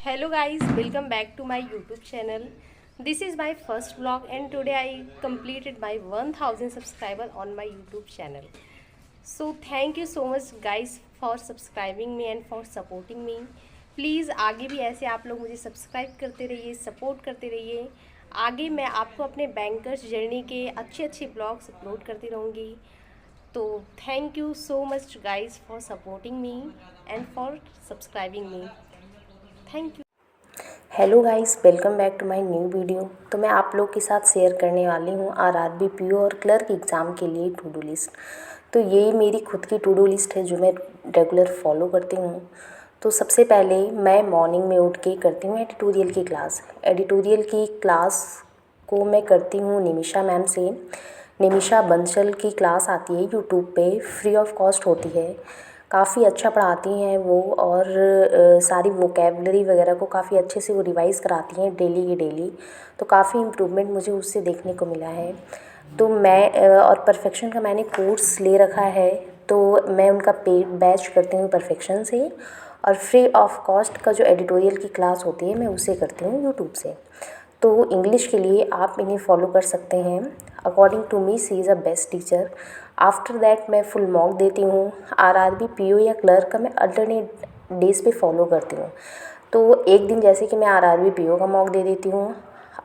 Hello guys, welcome back to my YouTube channel. This is my first vlog and today I completed my 1000 subscriber on my YouTube channel. So thank you so much guys for subscribing me and for supporting me. Please आगे भी ऐसे आप लोग मुझे subscribe करते रहिए, support करते रहिए। आगे मैं आपको अपने बैंकर्स जर्नी के अच्छे अच्छे ब्लॉग्स अपलोड करती रहूँगी। तो thank you so much guys for supporting me and for subscribing me. Thank you. Hello guys, welcome back to my new video. तो मैं आप लोग के साथ शेयर करने वाली हूँ आरआरबी पीओ और क्लर्क एग्ज़ाम के लिए टू डू लिस्ट। तो ये मेरी खुद की टू डू लिस्ट है जो मैं रेगुलर फॉलो करती हूँ। तो सबसे पहले मैं मॉर्निंग में उठ के करती हूँ एडिटोरियल की क्लास। एडिटोरियल की क्लास को मैं करती हूँ निमिषा मैम से। निमिषा बंसल की क्लास आती है यूट्यूब पे, फ्री ऑफ कॉस्ट होती है। काफ़ी अच्छा पढ़ाती हैं वो और सारी वोकेबलरी वगैरह को काफ़ी अच्छे से वो रिवाइज़ कराती हैं डेली की डेली। तो काफ़ी इम्प्रूवमेंट मुझे उससे देखने को मिला है। तो मैं और परफेक्शन का मैंने कोर्स ले रखा है, तो मैं उनका पेड बैच करती हूँ परफेक्शन से, और फ्री ऑफ कॉस्ट का जो एडिटोरियल की क्लास होती है मैं उसे करती हूँ यूट्यूब से। तो इंग्लिश के लिए आप इन्हें फॉलो कर सकते हैं। According to me she is a best teacher. After that मैं फुल मॉक देती हूँ। आरआरबी पीओ या क्लर्क का मैं अल्टरनेट डेज़ पे फॉलो करती हूँ। तो एक दिन जैसे कि मैं आरआरबी पीओ का मॉक दे देती हूँ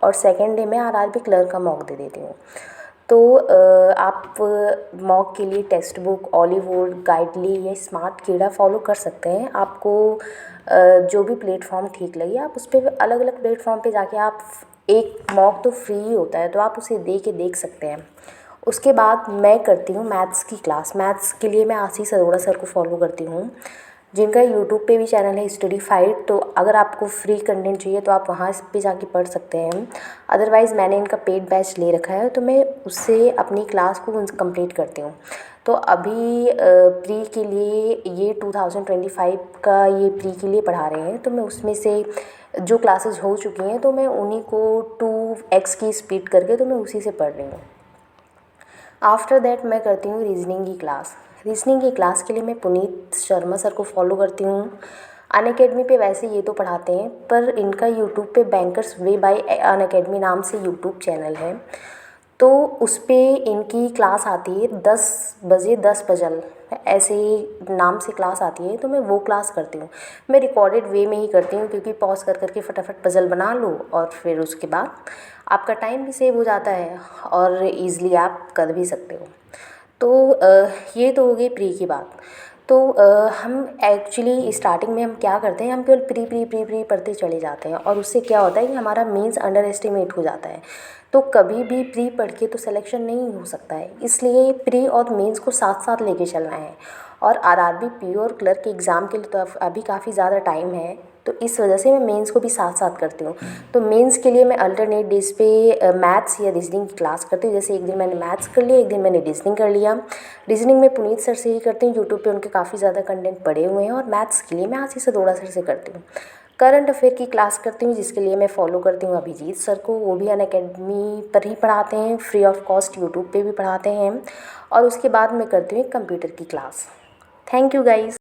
और सेकेंड डे में आरआरबी क्लर्क का मॉक दे देती हूँ। तो आप मॉक के लिए टेक्स्ट बुक, ऑलिवुड, गाइडली या स्मार्ट कीड़ा फॉलो कर सकते हैं। आपको जो भी प्लेटफॉर्म ठीक लगे आप उस पर अलग अलग प्लेटफॉर्म पे जाके आप एक मॉक तो फ्री ही होता है तो आप उसे दे के देख सकते हैं। उसके बाद मैं करती हूँ मैथ्स की क्लास। मैथ्स के लिए मैं आशीष अरोड़ा सर को फॉलो करती हूँ, जिनका यूट्यूब पे भी चैनल है स्टडीफाइड। तो अगर आपको फ्री कंटेंट चाहिए तो आप वहाँ पे जाके पढ़ सकते हैं। अदरवाइज़ मैंने इनका पेड बैच ले रखा है तो मैं उससे अपनी क्लास को कंप्लीट करती हूँ। तो अभी प्री के लिए ये 2025 का ये प्री के लिए पढ़ा रहे हैं, तो मैं उसमें से जो क्लासेस हो चुकी हैं तो मैं उन्हीं को 2x की स्पीड करके तो मैं उसी से पढ़ रही हूँ। आफ्टर दैट मैं करती हूँ रीजनिंग की क्लास। रीजनिंग की क्लास के लिए मैं पुनीत शर्मा सर को फॉलो करती हूँ। अनअकैडमी पे वैसे ये तो पढ़ाते हैं, पर इनका यूट्यूब पे बैंकर्स वे बाय अनअकैडमी नाम से यूट्यूब चैनल है। तो उस पर इनकी क्लास आती है 10 बजे 10 बजल ऐसे ही नाम से क्लास आती है, तो मैं वो क्लास करती हूँ। मैं रिकॉर्डेड वे में ही करती हूँ क्योंकि पॉज कर करके फटाफट पजल बना लो और फिर उसके बाद आपका टाइम भी सेव हो जाता है और ईज़िली आप कर भी सकते हो। तो ये तो हो गई प्री की बात। तो हम एक्चुअली स्टार्टिंग में हम क्या करते हैं, हम केवल प्री प्री प्री प्री पढ़ते चले जाते हैं और उससे क्या होता है कि हमारा मेंस अंडर एस्टिमेट हो जाता है। तो कभी भी प्री पढ़ के तो सिलेक्शन नहीं हो सकता है, इसलिए प्री और मेंस को साथ साथ लेके चलना है। और आरआरबी पीओ और क्लर्क के एग्ज़ाम के लिए तो अभी काफ़ी ज़्यादा टाइम है, तो इस वजह से मैं मेंस को भी साथ साथ करती हूँ। तो मेंस के लिए मैं अल्टरनेट डेज पे मैथ्स या रीजनिंग की क्लास करती हूँ। जैसे एक दिन मैंने मैथ्स कर लिया, एक दिन मैंने रीजनिंग कर लिया। रीजनिंग में पुनीत सर से ही करती हूँ, यूट्यूब पे उनके काफ़ी ज़्यादा कंटेंट पड़े हुए हैं। और मैथ्स के लिए मैं आशीष अरोड़ा सर से करती हूँ। करंट अफेयर की क्लास करती हूँ जिसके लिए मैं फॉलो करती हूँ अभिजीत सर को। वो भी अनअकैडमी पर ही पढ़ाते हैं, फ्री ऑफ कॉस्ट यूट्यूब पे भी पढ़ाते हैं। और उसके बाद मैं करती हूँ कंप्यूटर की क्लास। Thank you guys.